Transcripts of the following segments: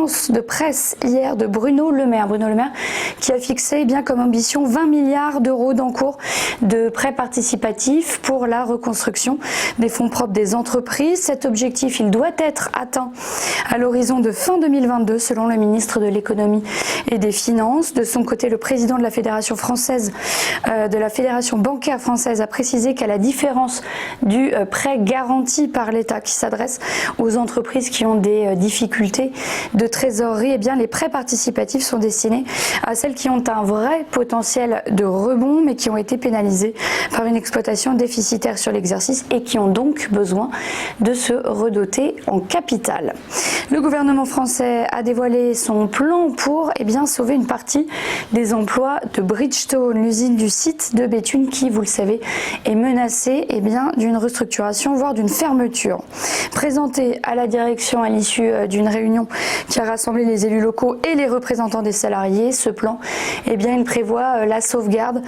conférence de presse hier de Bruno Le Maire. Bruno Le Maire qui a fixé bien comme ambition 20 milliards d'euros d'encours de prêts participatifs pour la reconstruction des fonds propres des entreprises. Cet objectif, il doit être atteint à l'horizon de fin 2022 selon le ministre de l'économie et des finances. De son côté, le président de la Fédération française, de la Fédération bancaire française a précisé qu'à la différence du prêt garanti par l'État qui s'adresse aux entreprises qui ont des difficultés de trésorerie, eh bien les prêts participatifs sont destinés à celles qui ont un vrai potentiel de rebond mais qui ont été pénalisées par une exploitation déficitaire sur l'exercice et qui ont donc besoin de se redoter en capital. Le gouvernement français a dévoilé son plan pour sauver une partie des emplois de Bridgestone, l'usine du site de Béthune qui, vous le savez, est menacée d'une restructuration, voire d'une fermeture. Présenté à la direction à l'issue d'une réunion qui a rassemblé les élus locaux et les représentants des salariés, ce plan, il prévoit la sauvegarde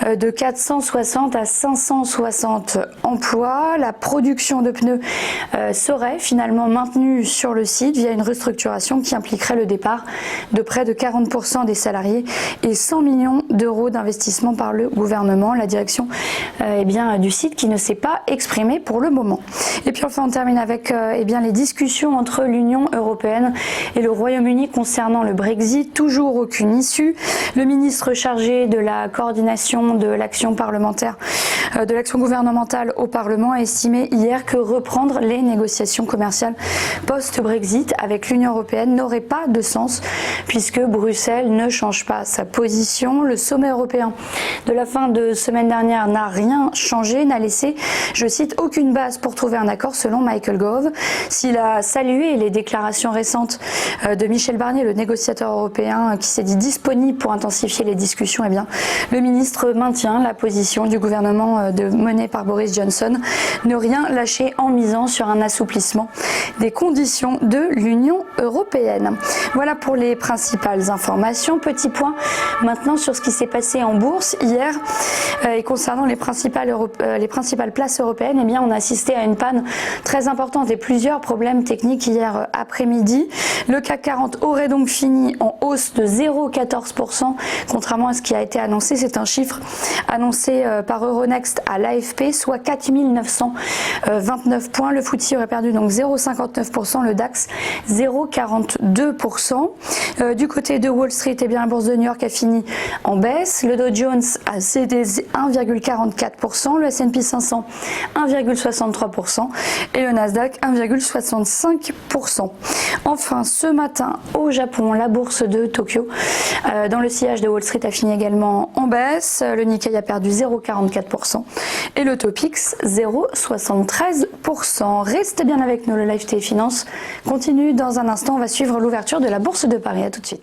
de 460 à 560 emplois. La production de pneus serait finalement maintenue sur le site via une restructuration qui impliquerait le départ de près de 40% des salariés et 100 millions d'euros d'investissement par le gouvernement. La direction du site qui ne s'est pas exprimée pour le moment. Et puis enfin on termine avec les discussions entre l'Union européenne et le Royaume-Uni concernant le Brexit. Toujours aucune issue. Le ministre chargé de la coordination de l'action parlementaire, de l'action gouvernementale au Parlement a estimé hier que reprendre les négociations commerciales post-Brexit avec l'Union européenne n'aurait pas de sens puisque Bruxelles ne change pas sa position. Le sommet européen de la fin de semaine dernière n'a rien changé, n'a laissé, je cite, aucune base pour trouver un accord selon Michael Gove. S'il a salué les déclarations récentes de Michel Barnier, le négociateur européen qui s'est dit disponible pour intensifier les discussions, le ministre maintient la position du gouvernement mené par Boris Johnson, ne rien lâcher en misant sur un assouplissement des conditions de l'Union européenne. Voilà pour les principales informations. Petit point maintenant sur ce qui s'est passé en bourse hier et concernant les principales places européennes. On a assisté à une panne très importante et plusieurs problèmes techniques hier après-midi. Le CAC 40 aurait donc fini en hausse de 0,14%, contrairement à ce qui a été annoncé. C'est un chiffre annoncé par Euronext à l'AFP, soit 4 929 points. Le FTSE aurait perdu donc 0,59%, le DAX 0,42%. Du côté de Wall Street, la bourse de New York a fini en baisse. Le Dow Jones a cédé 1,44%, le S&P 500 1,63% et le Nasdaq 1,65%. Enfin, ce matin au Japon, la bourse de Tokyo, dans le sillage de Wall Street, a fini également en baisse. Le Nikkei a perdu 0,44% et le Topix 0,73%. Restez bien avec nous, le Live TV Finance continue dans un instant. On va suivre l'ouverture de la bourse de Paris. À tout de suite.